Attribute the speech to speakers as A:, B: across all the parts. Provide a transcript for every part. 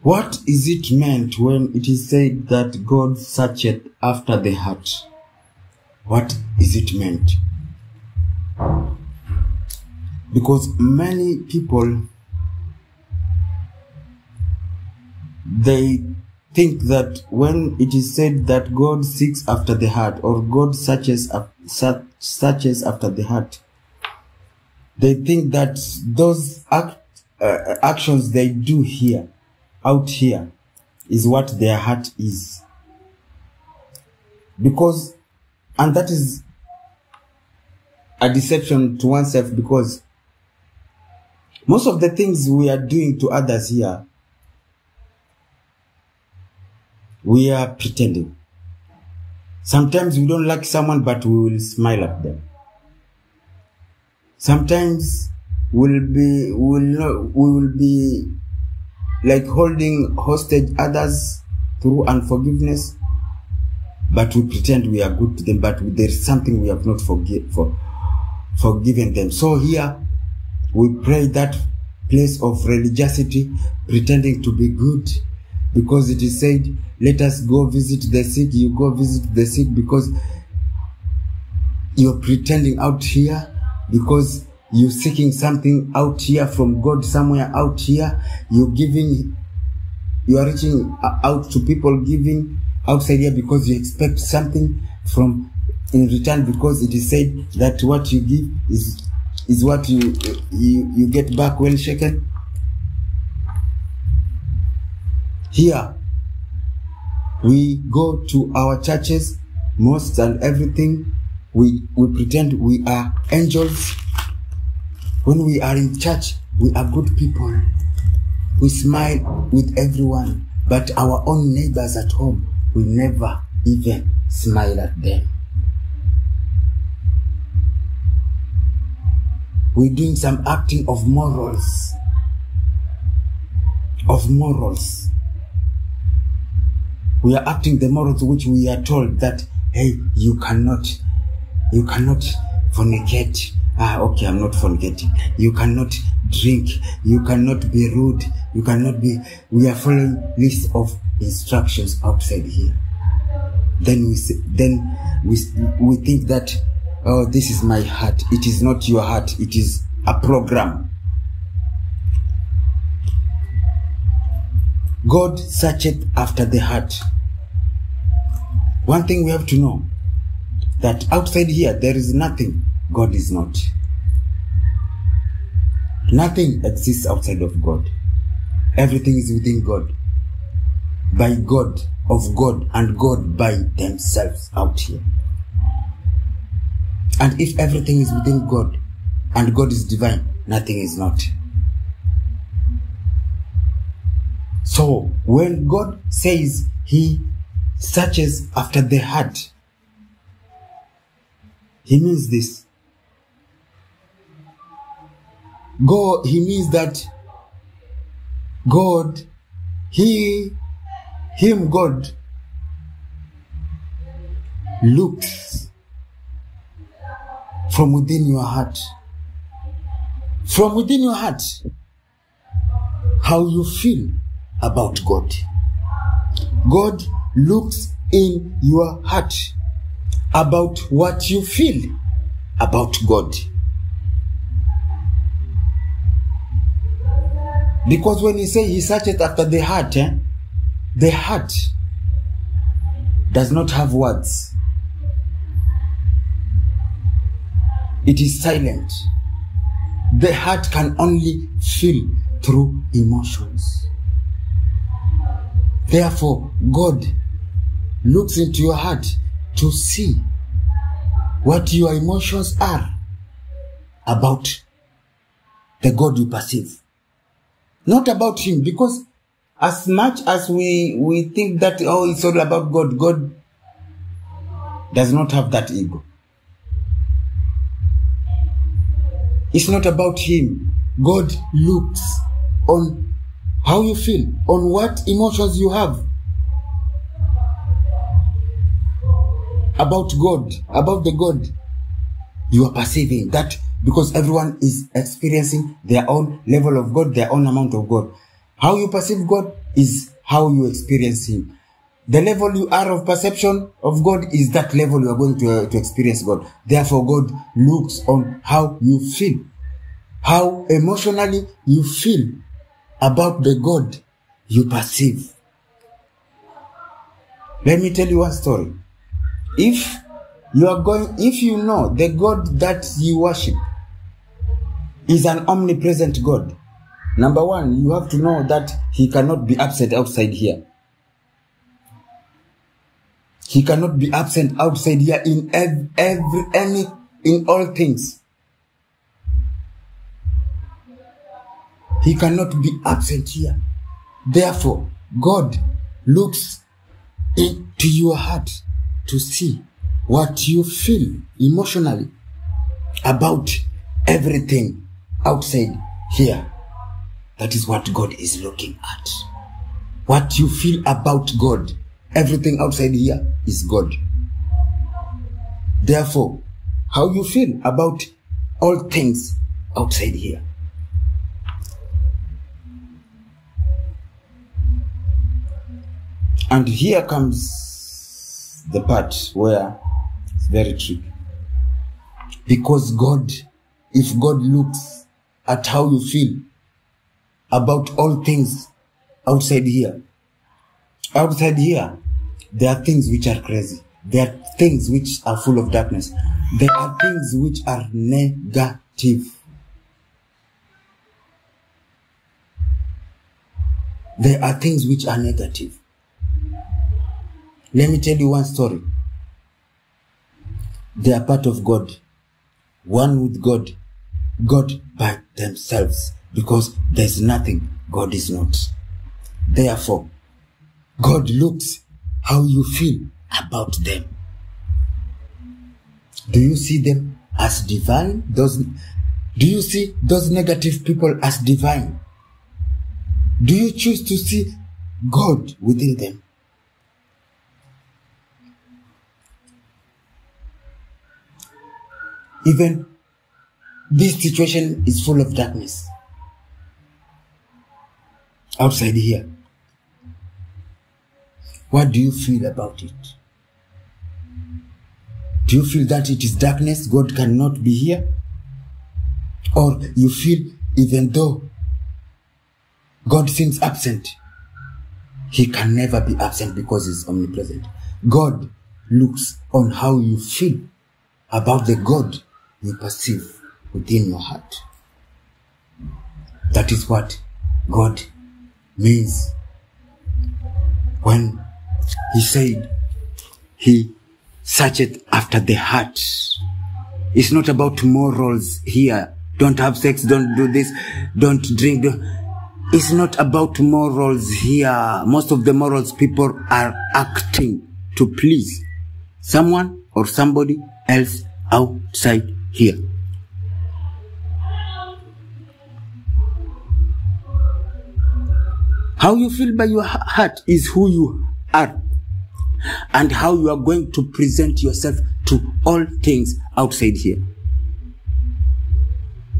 A: What is it meant when it is said that God searcheth after the heart? What is it meant? Because many people, they think that when it is said that God seeks after the heart, or God searches after the heart, they think that those actions they do here, out here, is what their heart is. Because, and that is a deception to oneself, because most of the things we are doing to others here, we are pretending. Sometimes we don't like someone, but we will smile at them. Sometimes we will be like holding hostage others through unforgiveness, but we pretend we are good to them, but there is something we have not forgiven them. So here we pray that place of religiosity, pretending to be good, because it is said, let us go visit the sick. You go visit the sick because you're pretending out here, because you're seeking something out here from God, somewhere out here. You're giving, you are reaching out to people, giving outside here because you expect something from in return, because it is said that what you give is what you get back when shaken. Here we go to our churches, mosques and everything. We pretend we are angels. When we are in church, we are good people. We smile with everyone, but our own neighbors at home, we never even smile at them. We're doing some acting of morals. We are acting the morals which we are told that, hey, you cannot fornicate. Okay, I'm not fornicating. You cannot drink. You cannot be rude. You cannot be. We are following list of instructions outside here. Then we think that, oh, this is my heart. It is not your heart. It is a program. God searcheth after the heart. One thing we have to know, that outside here there is nothing God is not. Nothing exists outside of God. Everything is within God. By God, of God, and God by themselves out here. And if everything is within God, and God is divine, nothing is not. So, when God says He searches after the heart, He means this. He means that God, God looks from within your heart. From within your heart, how you feel about God. God looks in your heart about what you feel about God. Because when He say He searcheth after the heart, the heart does not have words. It is silent. The heart can only feel through emotions. Therefore, God looks into your heart to see what your emotions are about the God you perceive. Not about Him, because as much as we think that, oh, it's all about God, God does not have that ego. It's not about Him. God looks on how you feel, on what emotions you have about God, about the God you are perceiving. That because everyone is experiencing their own level of God, their own amount of God. How you perceive God is how you experience him. The level you are of perception of God is that level you are going to experience God. Therefore, God looks on how you feel, how emotionally you feel about the God you perceive. Let me tell you one story. If you know the God that you worship is an omnipresent God, number one, you have to know that he cannot be absent outside here. He cannot be absent outside here in in all things. He cannot be absent here. Therefore, God looks into your heart to see what you feel emotionally about everything outside here. That is what God is looking at. What you feel about God. Everything outside here is God. Therefore, how you feel about all things outside here. And here comes the part where it's very tricky. Because God, if God looks at how you feel about all things outside here, there are things which are crazy. There are things which are full of darkness. There are things which are negative. There are things which are negative. Let me tell you one story. They are part of God. One with God. God by themselves. Because there's nothing God is not. Therefore, God looks how you feel about them. Do you see them as divine? Do you see those negative people as divine? Do you choose to see God within them? Even this situation is full of darkness. Outside here. What do you feel about it? Do you feel that it is darkness, God cannot be here? Or you feel even though God seems absent, he can never be absent because he's omnipresent. God looks on how you feel about the God you perceive within your heart. That is what God means when he said he searcheth after the heart. It's not about morals here. Don't have sex, don't do this, don't drink. It's not about morals here. Most of the morals people are acting to please someone or somebody else outside here. How you feel by your heart is who you are and how you are going to present yourself to all things outside here.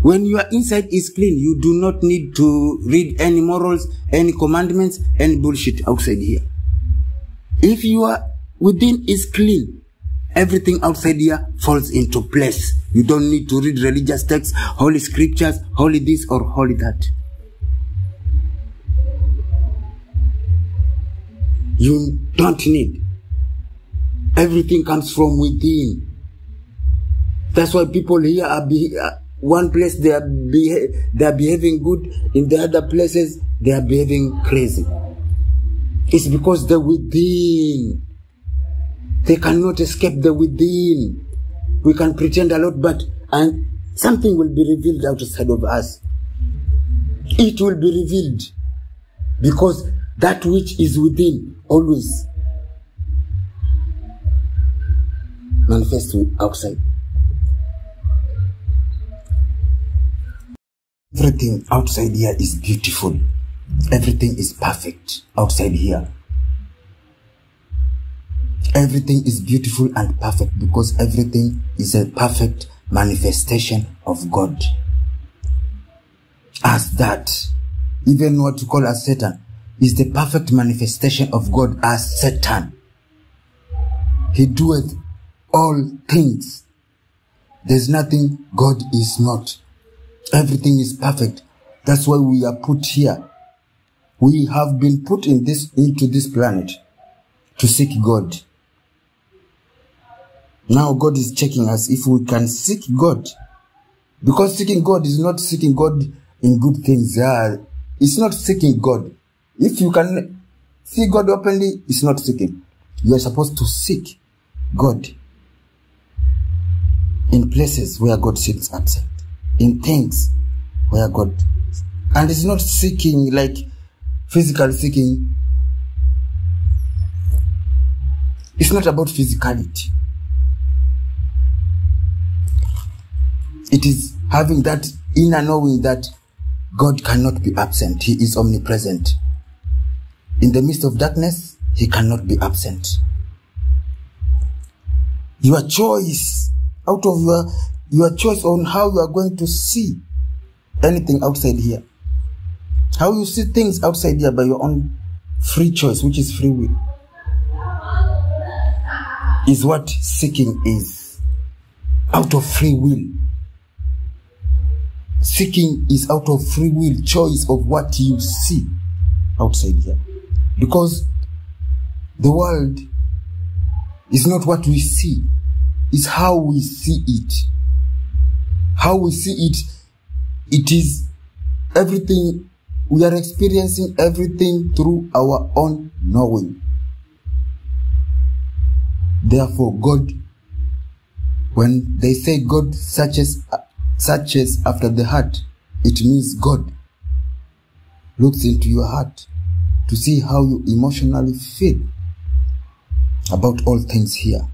A: When your inside is clean, you do not need to read any morals, any commandments, any bullshit outside here. If your within is clean, everything outside here falls into place. You don't need to read religious texts, holy scriptures, holy this or holy that. You don't need. Everything comes from within. That's why people here are one place they are behaving good, in the other places they are behaving crazy. It's because the within. They cannot escape the within. We can pretend a lot, but something will be revealed outside of us. It will be revealed because that which is within always manifests outside. Everything outside here is beautiful. Everything is perfect outside here. Everything is beautiful and perfect because everything is a perfect manifestation of God. As that, even what you call as Satan, is the perfect manifestation of God as Satan. He doeth all things. There's nothing God is not. Everything is perfect. That's why we are put here. We have been put into this planet to seek God. Now God is checking us if we can seek God. Because seeking God is not seeking God in good things. It's not seeking God. If you can see God openly, it's not seeking. You are supposed to seek God in places where God sits absent, in things where God, and it's not seeking like physical seeking. It's not about physicality. It is having that inner knowing that God cannot be absent. He is omnipresent. In the midst of darkness, He cannot be absent. Your choice, out of your choice on how you are going to see anything outside here, how you see things outside here by your own free choice, which is free will, is what seeking is. Out of free will. Seeking is out of free will, choice of what you see outside here. Because the world is not what we see, it's how we see it. How we see it, it is everything, we are experiencing everything through our own knowing. Therefore, God, when they say God searches after the heart, it means God looks into your heart to see how you emotionally feel about all things here.